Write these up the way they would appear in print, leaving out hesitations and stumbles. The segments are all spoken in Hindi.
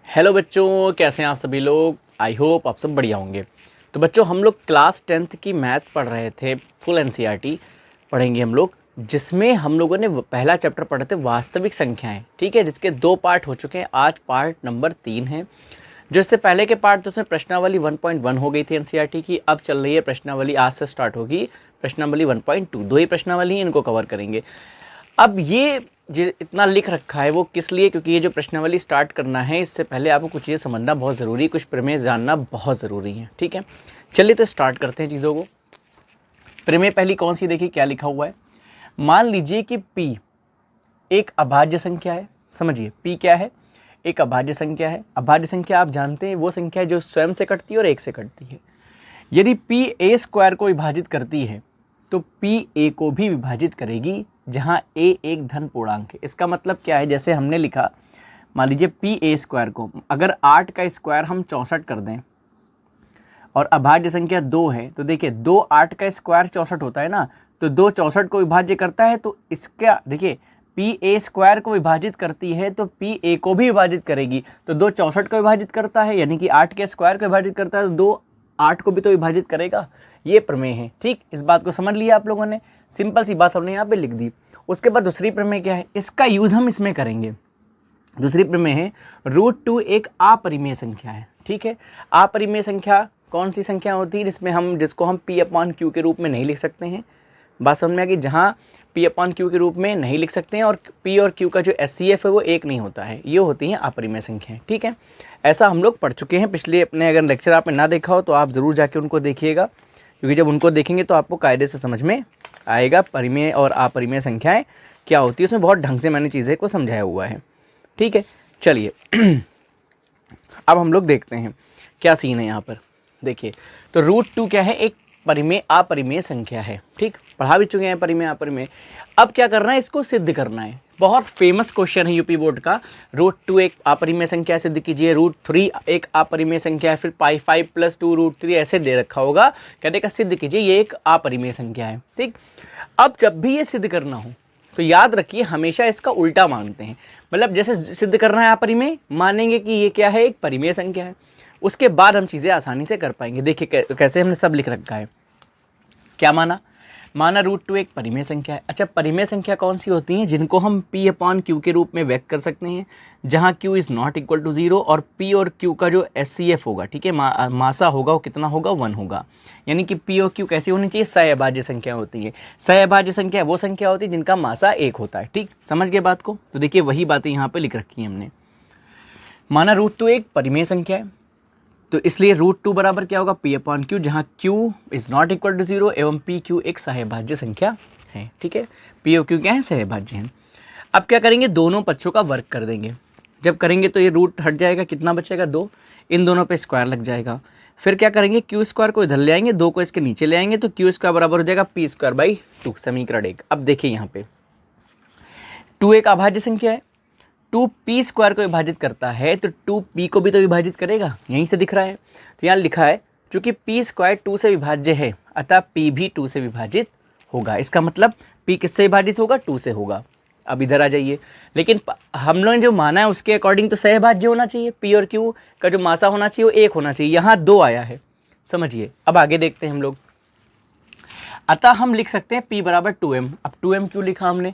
हेलो बच्चों, कैसे हैं आप सभी लोग। आई होप आप सब बढ़िया होंगे। तो बच्चों, हम लोग क्लास 10th की मैथ पढ़ रहे थे। फुल एनसीईआरटी पढ़ेंगे हम लोग, जिसमें हम लोगों ने पहला चैप्टर पढ़े थे वास्तविक संख्याएं। ठीक है, जिसके 2 पार्ट हो चुके हैं। आज पार्ट नंबर 3 है। जो इससे पहले के पार्ट तो उसमें प्रश्नावली 1.1 हो गई थी एनसीईआरटी की। अब चल रही है प्रश्नावली, आज से स्टार्ट होगी प्रश्नावली 1.2। 2 ही प्रश्नावली हैं, इनको कवर करेंगे। अब ये जो इतना लिख रखा है वो किस लिए, क्योंकि ये जो प्रश्नावली स्टार्ट करना है इससे पहले आपको कुछ चीज़ें समझना बहुत ज़रूरी है, कुछ प्रमेय जानना बहुत ज़रूरी है। ठीक है, चलिए तो स्टार्ट करते हैं चीज़ों को। प्रमेय पहली कौन सी, देखिए क्या लिखा हुआ है। मान लीजिए कि p एक अभाज्य संख्या है। समझिए p क्या है, एक अभाज्य संख्या है। अभाज्य संख्या आप जानते हैं वो संख्या है जो स्वयं से कटती है और एक से कटती है। यदि p a स्क्वायर को विभाजित करती है तो p a को भी विभाजित करेगी, जहां a एक धन पूर्णांक है। इसका मतलब क्या है, जैसे हमने लिखा, मान लीजिए p a स्क्वायर को अगर 8 का स्क्वायर हम 64 कर दें और अभाज्य संख्या 2 है, तो देखिए 2 8 का स्क्वायर 64 होता है ना, तो 2 64 को विभाज्य करता है, तो इसका देखिए p a स्क्वायर को विभाजित करती है तो p a को भी विभाजित करेगी। तो 2 64 को विभाजित करता है, यानी कि 8 के स्क्वायर को विभाजित करता है, तो 2 8 को भी तो विभाजित करेगा। ये प्रमेय है। ठीक, इस बात को समझ लिया आप लोगों ने। सिंपल सी बात हमने यहाँ पे लिख दी। उसके बाद दूसरी प्रमेय क्या है, इसका यूज हम इसमें करेंगे। दूसरी प्रमेय है √2 एक अपरिमेय संख्या है। ठीक है, अपरिमेय संख्या कौन सी संख्या होती है जिसको हम p/q के रूप में नहीं लिख सकते हैं। बात समझ में आ गई, जहाँ p/q के रूप में नहीं लिख सकते हैं और p और q का जो SCF है वो एक नहीं होता है, ये होती हैं अपरिमेय संख्याएं। ठीक है, ऐसा हम लोग पढ़ चुके हैं पिछले अपने। अगर लेक्चर आपने ना देखा हो तो आप ज़रूर जाके उनको देखिएगा, क्योंकि जब उनको देखेंगे तो आपको कायदे से समझ में आएगा परिमेय और अपरिमेय संख्याएं क्या होती है। उसमें बहुत ढंग से मैंने चीज़ें को समझाया हुआ है। ठीक है, चलिए अब हम लोग देखते हैं क्या सीन है यहाँ पर। देखिए, तो √2 क्या है, एक परिमेय अपरिमेय संख्या है। ठीक, पढ़ा भी चुके हैं परिमेय अपरिमेय। अब क्या करना है, इसको सिद्ध करना है। बहुत फेमस क्वेश्चन है यूपी बोर्ड का। √2 एक अपरिमेय संख्या है, सिद्ध कीजिए। √3 एक अपरिमेय संख्या है, फिर π5 + 2 √3 ऐसे दे रखा होगा, कहने का सिद्ध कीजिए ये एक अपरिमेय संख्या है। ठीक, अब जब भी ये सिद्ध करना हो तो याद रखिए हमेशा इसका उल्टा मानते हैं। मतलब जैसे सिद्ध करना है अपरिमेय, मानेंगे कि ये क्या है, एक परिमेय संख्या है। उसके बाद हम चीज़ें आसानी से कर पाएंगे। देखिए कैसे हमने सब लिख रखा है। क्या माना √2 एक परिमेय संख्या है। अच्छा, परिमेय संख्या कौन सी होती हैं, जिनको हम p/q के रूप में व्यक्त कर सकते हैं, जहां q is not equal to 0 और p और q का जो SCF होगा, ठीक है, मासा होगा, वो कितना होगा, 1 होगा। यानी कि p और q कैसी होनी चाहिए, सहअभाज्य संख्या होती है। सहअभाज्य संख्या वो संख्या होती है जिनका मासा 1 होता है। ठीक, समझ गए बात को। तो देखिए वही बातें यहाँ पे लिख रखी हैं हमने। माना √2 एक परिमेय संख्या है, तो इसलिए √2 बराबर क्या होगा, p/q, जहाँ q is not equal to 0 एवं pq एक सहभाज्य संख्या है। ठीक है, p और q क्या है, सहभाज्य हैं। अब क्या करेंगे, दोनों पक्षों का वर्ग कर देंगे। जब करेंगे तो ये रूट हट जाएगा, कितना बचेगा, 2। इन दोनों पे स्क्वायर लग जाएगा। फिर क्या करेंगे, q स्क्वायर को इधर ले आएंगे, 2 को इसके नीचे ले आएंगे, तो q स्क्वायर बराबर हो जाएगा p²/2, समीकरण 1। अब देखिए यहाँ पे 2 एक अभाज्य संख्या है, 2p स्क्वायर को विभाजित करता है तो 2p को भी तो विभाजित करेगा, यहीं से दिख रहा है। तो यहाँ लिखा है चूंकि p स्क्वायर 2 से विभाज्य है, अतः p भी 2 से विभाजित होगा। इसका मतलब p किससे विभाजित होगा, 2 से होगा। अब इधर आ जाइए, लेकिन हम लोगों ने जो माना है उसके अकॉर्डिंग तो सहभाज्य होना चाहिए, p और q का जो मासा होना चाहिए वो 1 होना चाहिए। यहाँ 2 आया है, समझिए। अब आगे देखते हैं हम लोग। अतः हम लिख सकते हैं p बराबर 2m। अब 2m क्यों लिखा हमने,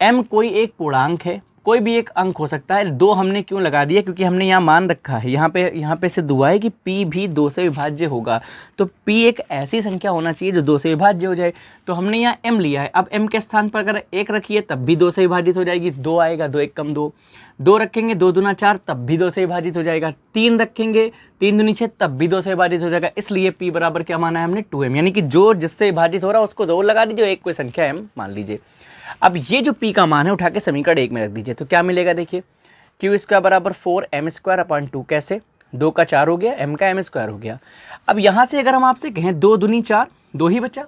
m कोई एक पूर्णांक है, कोई भी एक अंक हो सकता है। 2 हमने क्यों लगा दिया, क्योंकि हमने यहाँ मान रखा है, यहाँ पे सिद्ध हुआ है कि p भी 2 से विभाज्य होगा। तो p एक ऐसी संख्या होना चाहिए जो 2 से विभाज्य हो जाए। तो हमने यहाँ m लिया है। अब m के स्थान पर अगर 1 रखिए तब भी 2 से विभाजित हो जाएगी, 2 आएगा, 2 1 कम 2। 2 रखेंगे, 2 दूना 4, तब भी 2 से विभाजित हो जाएगा। 3 रखेंगे, 3 दूनी 6, तब भी 2 से विभाजित हो जाएगा। इसलिए p बराबर क्या माना है हमने, 2m। यानी कि जो जिससे विभाजित हो रहा है उसको जरूर लगा दीजिए, एक कोई संख्या m मान लीजिए। अब ये जो p का मान है उठा के समीकरण 1 में रख दीजिए, तो क्या मिलेगा, देखिए q² बराबर 4m²/2। कैसे, 2 का 4 हो गया, m का m² हो गया। अब यहाँ से अगर हम आपसे कहें 2 दूनी 4, 2 ही बचा।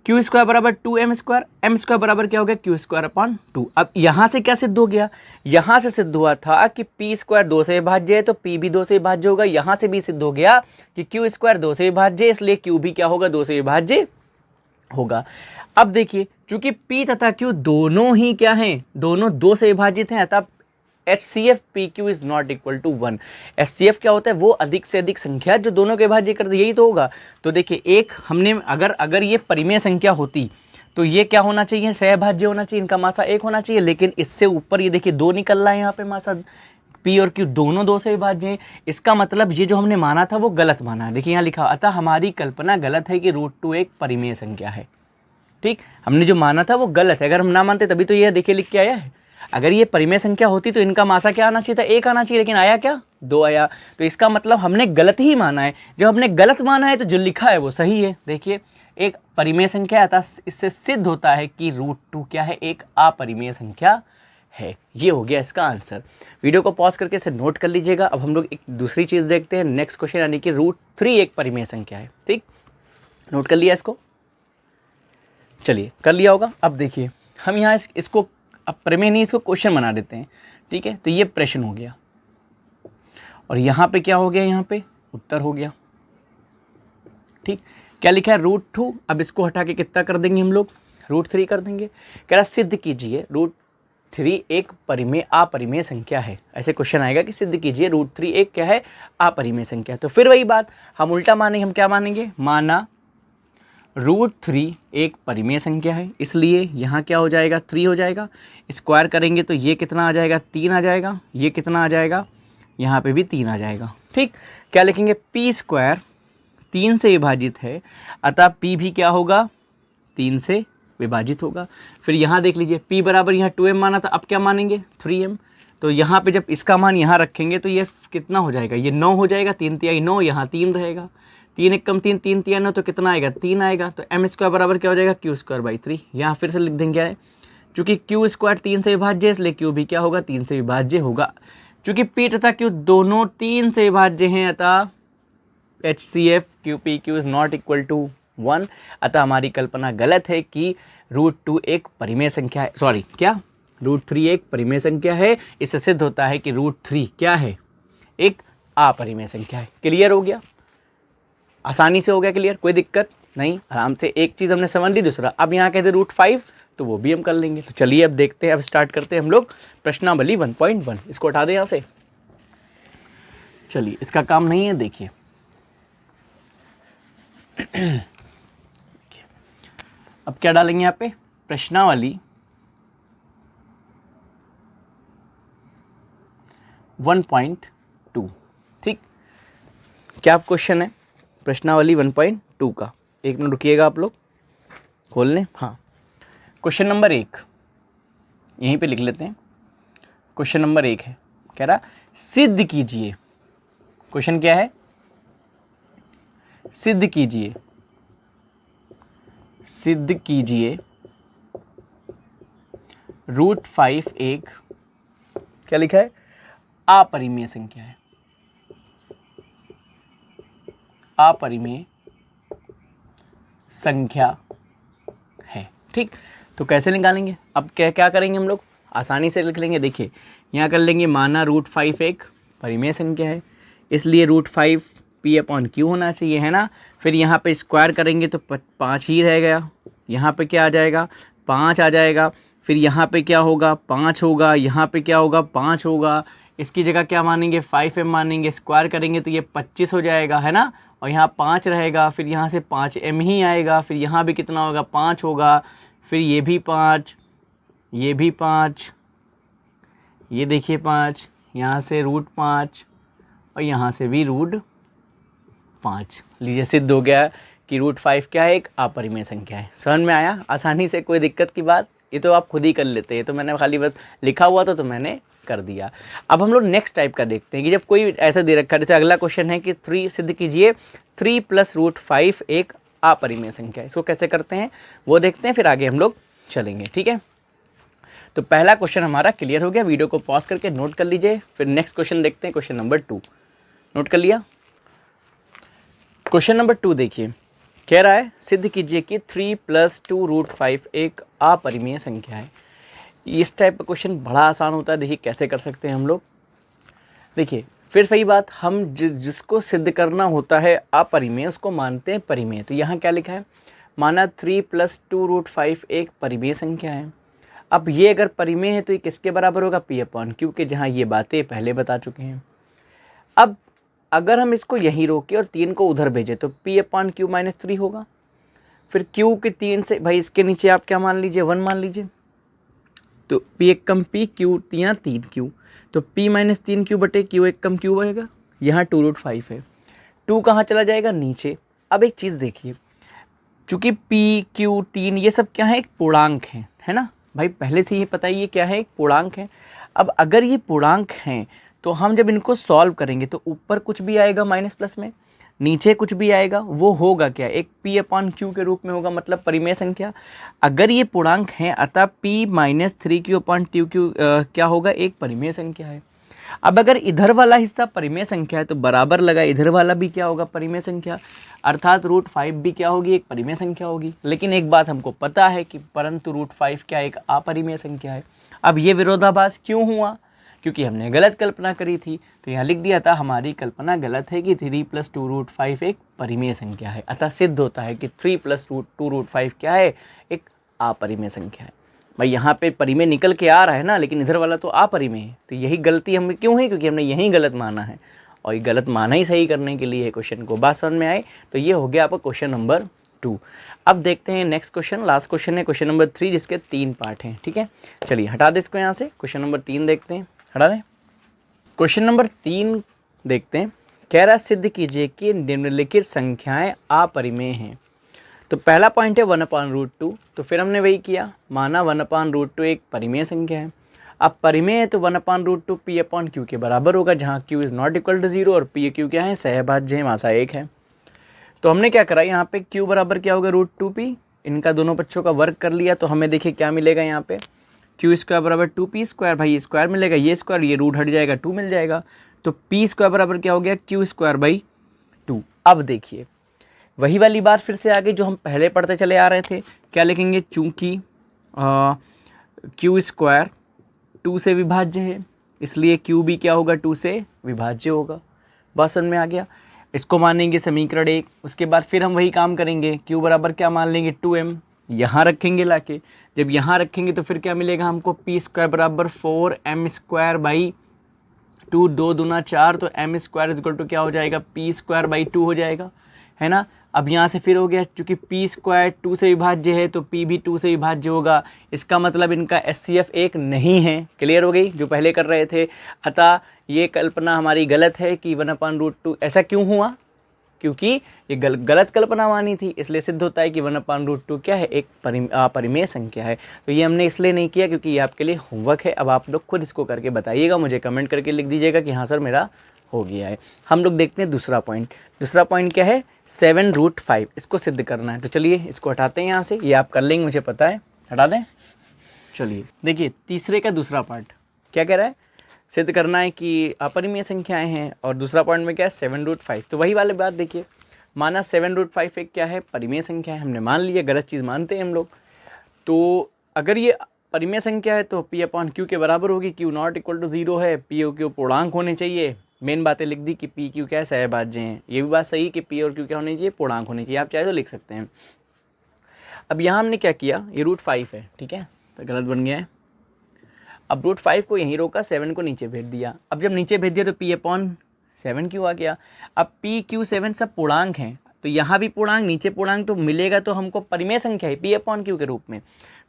q² बराबर 2m², m² बराबर क्या हो गया, q²/2। अब यहाँ से क्या सिद्ध हो गया, यहाँ से सिद्ध हुआ था कि p² 2 से विभाज्य है तो p भी 2 से विभाज्य होगा। यहाँ से भी सिद्ध हो गया कि q² 2 से विभाज्य है, इसलिए q भी क्या होगा, 2 से विभाज्य होगा। अब देखिए चूंकि p तथा q दोनों ही क्या हैं, दोनों 2 से विभाजित हैं, अतः HCF PQ is not equal to 1। HCF क्या होता है? वो अधिक से अधिक संख्या जो दोनों के भाज्य कर दे, यही तो होगा। तो देखिए एक हमने अगर ये परिमेय संख्या होती तो ये क्या होना चाहिए? सहभाज्य होना चाहिए, इनका मासा 1 होना चाहिए। लेकिन इससे ऊपर ये देखिए 2 निकल रहा है यहाँ पे मासा, P और Q दोनों 2 से विभाज्य हैं। इसका मतलब ये जो हमने माना था वो गलत माना है। देखिए यहाँ लिखा, अतः हमारी कल्पना गलत है कि √2 एक परिमेय संख्या है। ठीक, हमने जो माना था वो गलत है। अगर हम ना मानते तभी तो ये देखिए लिख के आया है। अगर ये परिमेय संख्या होती तो इनका मासा क्या आना चाहिए था? 1 आना चाहिए, लेकिन आया क्या? 2 आया। तो इसका मतलब हमने गलत ही माना है। जब हमने गलत माना है तो जो लिखा है वो सही है। देखिए एक परिमेय संख्या आता, इससे सिद्ध होता है कि √2 क्या है? एक अपरिमेय संख्या है। ये हो गया इसका आंसर। वीडियो को पॉज करके इसे नोट कर लीजिएगा। अब हम लोग एक दूसरी चीज़ देखते हैं, नेक्स्ट क्वेश्चन, यानी कि √3 एक परिमेय संख्या है। ठीक, नोट कर लिया इसको? चलिए कर लिया होगा। अब देखिए हम यहाँ इसको अब प्रमेय नहीं, इसको क्वेश्चन बना देते हैं। ठीक है, तो ये प्रश्न हो गया और यहाँ पे क्या हो गया? यहाँ पे उत्तर हो गया। ठीक, क्या लिखा है? √2। अब इसको हटा के कितना कर देंगे हम लोग? √3 कर देंगे। कह रहा सिद्ध कीजिए √3 एक अपरिमेय संख्या है। ऐसे क्वेश्चन आएगा कि सिद्ध कीजिए √3 एक क्या है? अपरिमेय संख्या। तो फिर वही बात हम उल्टा मानेंगे। हम क्या मानेंगे? माना √3 एक परिमेय संख्या है, इसलिए यहाँ क्या हो जाएगा? 3 हो जाएगा। स्क्वायर करेंगे तो ये कितना आ जाएगा? 3 आ जाएगा। ये कितना आ जाएगा? यहाँ पे भी 3 आ जाएगा। ठीक, क्या लिखेंगे? p² 3 से विभाजित है, अतः p भी क्या होगा? 3 से विभाजित होगा। फिर यहाँ देख लीजिए p बराबर यहाँ 2m माना था, अब क्या मानेंगे? 3m। तो यहाँ पे जब इसका मान यहाँ रखेंगे तो ये कितना हो जाएगा? ये 9 हो जाएगा। 3 तिहाई 9, यहाँ 3 रहेगा। 3 एक कम 3, 3 तिहाई 9, तो कितना आएगा? 3 आएगा। तो m² बराबर क्या हो जाएगा? q²/3। यहाँ फिर से लिख देंगे क्या है? चूँकि q² 3 से विभाज्य है, इसलिए q भी क्या होगा? 3 से विभाज्य होगा। चूँकि p तथा q दोनों 3 से विभाज्य हैं, अतः HCF PQ is not equal to 1। अतः हमारी कल्पना गलत है कि √2 एक परिमेय संख्या है। सॉरी, क्या? √3 एक परिमेय संख्या है। इससे सिद्ध होता है कि √3 क्या है? एक अपरिमेय संख्या है। क्लियर हो गया? आसानी से हो गया क्लियर? कोई दिक्कत नहीं, आराम से एक चीज़ हमने समझ ली। दूसरा, अब यहाँ कहते √5 तो वो भी हम कर लेंगे। तो चलिए अब देखते हैं, अब स्टार्ट करते हैं हम लोग प्रश्नावली 1.1। इसको हटा दें यहाँ से। चलिए, इसका काम नहीं है। देखिए अब क्या डालेंगे यहाँ पे? प्रश्नावली 1.2। ठीक, क्या क्वेश्चन है? प्रश्नावली 1.2 का। एक मिनट रुकिएगा, आप लोग खोल लें। हाँ, क्वेश्चन नंबर 1 यहीं पे लिख लेते हैं। क्वेश्चन नंबर 1 है, कह रहा सिद्ध कीजिए। क्वेश्चन क्या है? सिद्ध कीजिए, सिद्ध कीजिए √5 एक, क्या लिखा है? अपरिमेय संख्या है। अपरिमेय संख्या है। ठीक, तो कैसे निकालेंगे? अब क्या क्या करेंगे हम लोग? आसानी से लिख लेंगे। देखिए यहाँ कर लेंगे, माना √5 एक परिमेय संख्या है, इसलिए √5 p/q होना चाहिए, है ना। फिर यहाँ पे स्क्वायर करेंगे तो 5 ही रह गया। यहाँ पे क्या आ जाएगा? 5 आ जाएगा। फिर यहाँ पे क्या होगा? 5 होगा। यहाँ पे क्या होगा? 5 होगा। इसकी जगह क्या मानेंगे? 5m मानेंगे। स्क्वायर करेंगे तो ये 25 हो जाएगा, है ना। और यहाँ 5 रहेगा। फिर यहाँ से 5m ही आएगा। फिर यहाँ भी कितना होगा? 5 होगा। फिर ये भी 5, ये भी 5, ये देखिए 5, यहाँ से √5 और यहाँ से भी √5। लीजिए, सिद्ध हो गया कि √5 क्या है? एक अपरिमेय संख्या है। समझ में आया? आसानी से, कोई दिक्कत की बात? ये तो आप खुद ही कर लेते हैं, तो मैंने खाली बस लिखा हुआ था तो मैंने कर दिया। अब हम लोग नेक्स्ट टाइप का देखते हैं कि जब कोई ऐसा दे रखा है, जैसे अगला क्वेश्चन है कि 3 सिद्ध कीजिए 3 + √5 एक अपरिमेय संख्या है। इसको कैसे करते हैं वो देखते हैं, फिर आगे हम लोग चलेंगे। ठीक है, तो पहला क्वेश्चन हमारा क्लियर हो गया। वीडियो को पॉज करके नोट कर लीजिए, फिर नेक्स्ट क्वेश्चन देखते हैं। क्वेश्चन नंबर 2 नोट कर लिया? क्वेश्चन नंबर 2 देखिए, कह रहा है सिद्ध कीजिए कि 3 + 2 √5 एक अपरिमेय संख्या है। इस टाइप का क्वेश्चन बड़ा आसान होता है। देखिए कैसे कर सकते हैं हम लोग। देखिए फिर वही बात, हम जिसको सिद्ध करना होता है अपरिमेय, उसको मानते हैं परिमेय। तो यहाँ क्या लिखा है? माना 3 + 2 √5 एक परिमेय संख्या है। अब ये अगर परिमेय है तो ये किसके बराबर होगा, पी अपॉन क्यू के, जहाँ ये बातें पहले बता चुके हैं। अब अगर हम इसको यहीं रोके और 3 को उधर भेजें तो पी अपॉन क्यू माइनस 3 होगा। फिर क्यू के 3 से भाई इसके नीचे आप क्या मान लीजिए, 1 मान लीजिए, तो पी एक कम पी, क्यू 3 क्यू, तो पी माइनस 3 क्यू बटे क्यू एक कम क्यू बनेगा। यहाँ 2√5 है, 2 कहाँ चला जाएगा, नीचे। अब एक चीज़ देखिए, चूँकि पी क्यू 3 ये सब क्या है, एक पूर्णांक है ना भाई, पहले से ही पता है ये क्या है, एक पूर्णांक है। अब अगर ये पूर्णांक हैं तो हम जब इनको सॉल्व करेंगे तो ऊपर कुछ भी आएगा माइनस प्लस में, नीचे कुछ भी आएगा, वो होगा क्या, एक पी अपॉन क्यू के रूप में होगा, मतलब परिमेय संख्या। अगर ये पूर्णांक हैं अतः P minus 3 Q upon 2 Q क्या होगा, एक परिमेय संख्या है। अब अगर इधर वाला हिस्सा परिमेय संख्या है तो बराबर लगा इधर वाला भी क्या होगा, परिमेय संख्या, अर्थात √5 भी क्या होगी, एक परिमेय संख्या होगी। लेकिन एक बात हमको पता है कि परंतु √5 क्या एक अपरिमेय संख्या है। अब ये विरोधाभास क्यों हुआ, क्योंकि हमने गलत कल्पना करी थी, तो यहाँ लिख दिया था हमारी कल्पना गलत है कि 3 + 2√5 एक परिमेय संख्या है। अतः सिद्ध होता है कि 3 + 2√5 क्या है, एक अपरिमेय संख्या है। भाई यहाँ पे परिमेय निकल के आ रहा है ना, लेकिन इधर वाला तो अपरिमेय है। तो यही गलती हमें क्यों हुई, क्योंकि हमने यही गलत माना है, और ये गलत माना ही सही करने के लिए क्वेश्चन को बात समझ में आए। तो ये हो गया आपका क्वेश्चन नंबर 2। अब देखते हैं नेक्स्ट क्वेश्चन, लास्ट क्वेश्चन है क्वेश्चन नंबर 3, जिसके 3 पार्ट हैं। ठीक है, चलिए हटा दे इसको यहाँ से, क्वेश्चन नंबर 3 देखते हैं, हटा दें। क्वेश्चन नंबर 3 देखते हैं, कह रहा सिद्ध कीजिए कि निम्नलिखित संख्याएं अपरिमेय हैं। तो पहला पॉइंट है 1/√2, तो फिर हमने वही किया, माना 1/√2 एक परिमेय संख्या है। अब परिमेय है तो 1/√2 पी अपॉन क्यू के बराबर होगा, जहाँ q is not equal to 0 और पी क्यू क्या है, सहभाज्य है, मासा 1 है। तो हमने क्या करा, यहाँ पे क्यू बराबर क्या होगा, √2p, इनका दोनों पक्षों का वर्ग कर लिया, तो हमें देखिए क्या मिलेगा यहाँ पे, क्यू² बराबर 2p², भाई ये स्क्वायर मिलेगा, ये स्क्वायर, ये रूट हट जाएगा, 2 मिल जाएगा, तो p² बराबर क्या हो गया, q²/2। अब देखिए वही वाली बात फिर से आ गई जो हम पहले पढ़ते चले आ रहे थे, क्या लिखेंगे, चूंकि q² 2 से विभाज्य है, इसलिए q भी क्या होगा, 2 से विभाज्य होगा। बात समझ में आ गया। इसको मानेंगे समीकरण 1, उसके बाद फिर हम वही काम करेंगे, q बराबर क्या मान लेंगे, 2m, यहाँ रखेंगे लाके, जब यहाँ रखेंगे तो फिर क्या मिलेगा हमको, p² बराबर 4m² 2, 2 दूना 4, तो m² इक्वल टू क्या हो जाएगा, p²/2 हो जाएगा, है ना। अब यहाँ से फिर हो गया, चूँकि p² 2 से विभाज्य है तो p भी 2 से विभाज्य होगा, इसका मतलब इनका HCF 1 नहीं है। क्लियर हो गई, जो पहले कर रहे थे। अतः ये कल्पना हमारी गलत है कि 1/√2, ऐसा क्यों हुआ, क्योंकि ये गलत कल्पना मानी थी, इसलिए सिद्ध होता है कि 1/√2 क्या है, एक अपरिमेय संख्या है। तो ये हमने इसलिए नहीं किया क्योंकि ये आपके लिए होमवर्क है। अब आप लोग खुद इसको करके बताइएगा, मुझे कमेंट करके लिख दीजिएगा कि हाँ सर मेरा हो गया है। हम लोग देखते हैं दूसरा पॉइंट। दूसरा पॉइंट क्या है, 7√5, इसको सिद्ध करना है। तो चलिए इसको हटाते हैं यहाँ से, ये आप कर लेंगे मुझे पता है, हटा दें। चलिए देखिए तीसरे का दूसरा पार्ट क्या कह रहा है, सिद्ध करना है कि अपरिमेय संख्याएं हैं, और दूसरा पॉइंट में क्या है, 7√5। तो वही वाली बात देखिए, माना 7√5 एक क्या है, परिमेय संख्या है, हमने मान लिया, गलत चीज़ मानते हैं हम लोग। तो अगर ये परिमेय संख्या है तो p अपॉन क्यू के बराबर होगी, क्यू नॉट इक्वल टू 0 है, पी और क्यू पूर्णांक होने चाहिए। मेन बातें लिख दी कि पी क्यू क्या है, सहभाज्य हैं। ये भी बात सही है कि पी और क्यू क्या होने चाहिए, पूर्णांक होने चाहिए, आप चाहे तो लिख सकते हैं। अब यहाँ हमने क्या किया, ये √5 है, ठीक है, तो गलत बन गया है। अब √5 को यहीं रोका, 7 को नीचे भेज दिया। अब जब नीचे भेज दिया तो p/7 क्यों आ गया। अब p q 7 सब पूर्णांक हैं, तो यहाँ भी पूर्णांक, नीचे पूर्णांक, तो मिलेगा तो हमको परिमेय संख्या है p/q के रूप में।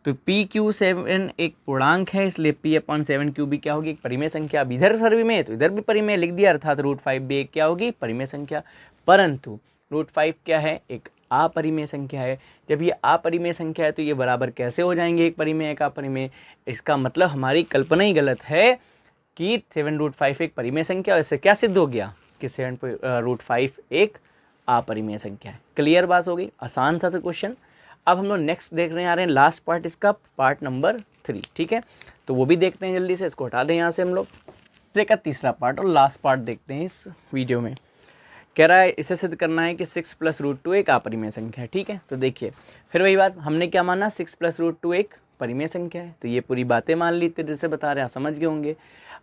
तो p q 7 एक पूर्णांक है, इसलिए p/7 q भी क्या होगी, एक परिमेय संख्या। अब इधर परिमेय तो इधर भी परिमेय लिख दिया, अर्थात √5 भी एक क्या होगी, परिमेय संख्या। परंतु √5 क्या है, एक अपरिमेय संख्या है। जब ये अपरिमेय संख्या है तो ये बराबर कैसे हो जाएंगे, एक परिमेय एक अपरिमेय। इसका मतलब हमारी कल्पना ही गलत है कि 7√5 एक परिमेय संख्या, और इससे क्या सिद्ध हो गया कि 7√5 एक अपरिमेय संख्या है। क्लियर बात हो गई, आसान सा क्वेश्चन। अब हम लोग नेक्स्ट देख रहे आ रहे हैं लास्ट पार्ट, इसका पार्ट नंबर 3, ठीक है, तो वो भी देखते हैं जल्दी से, इसको हटा दें यहाँ से हम लोग। का तीसरा पार्ट और लास्ट पार्ट देखते हैं इस वीडियो में। कह रहा है इसे सिद्ध करना है कि 6 + √2 एक अपरिमेय संख्या है, ठीक है। तो देखिए फिर वही बात, हमने क्या माना, 6 + √2 एक परिमेय संख्या है। तो ये पूरी बातें मान ली थी, जैसे बता रहे हैं, आप समझ गए होंगे।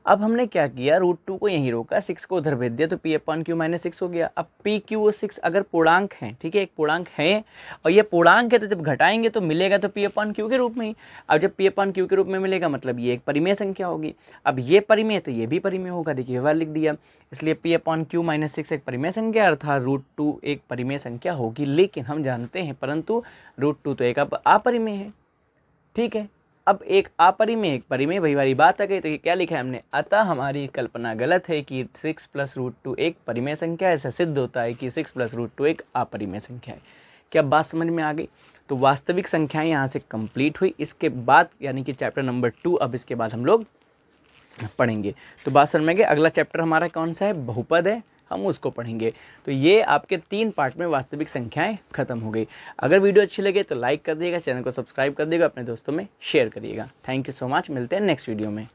अब हमने क्या किया, √2 को यहीं रोका, 6 को उधर भेज दिया, तो p/q - 6 हो गया। अब p, q और 6 अगर पूर्णांक हैं, ठीक है, एक पूर्णांक है और ये पूर्णांक है, तो जब घटाएंगे तो मिलेगा तो p/q के रूप में ही। अब जब p/q के रूप में मिलेगा मतलब ये एक परिमेय संख्या होगी। अब ये परिमेय तो ये भी परिमेय होगा, देखिए व्यवहार लिख दिया। इसलिए p/q - 6 एक परिमेय संख्या अर्थात √2 एक परिमेय संख्या होगी। लेकिन हम जानते हैं परंतु √2 तो एक अपरिमेय है, ठीक है। अब एक अपरिमेय एक परिमेय, वही वाली बात आ गई। तो ये क्या लिखा है हमने, अतः हमारी कल्पना गलत है कि 6 + √2 एक परिमेय संख्या है। ऐसा सिद्ध होता है कि 6 + √2 एक अपरिमेय संख्या है। क्या बात समझ में आ गई? तो वास्तविक संख्याएं यहाँ से कंप्लीट हुई। इसके बाद यानी कि चैप्टर नंबर 2 अब इसके बाद हम लोग पढ़ेंगे। तो बात समझ में गए। अगला चैप्टर हमारा कौन सा है, बहुपद है, हम उसको पढ़ेंगे। तो ये आपके 3 पार्ट में वास्तविक संख्याएं खत्म हो गई। अगर वीडियो अच्छी लगे तो लाइक कर दिएगा, चैनल को सब्सक्राइब कर दिएगा, अपने दोस्तों में शेयर करिएगा। थैंक यू सो मच, मिलते हैं नेक्स्ट वीडियो में।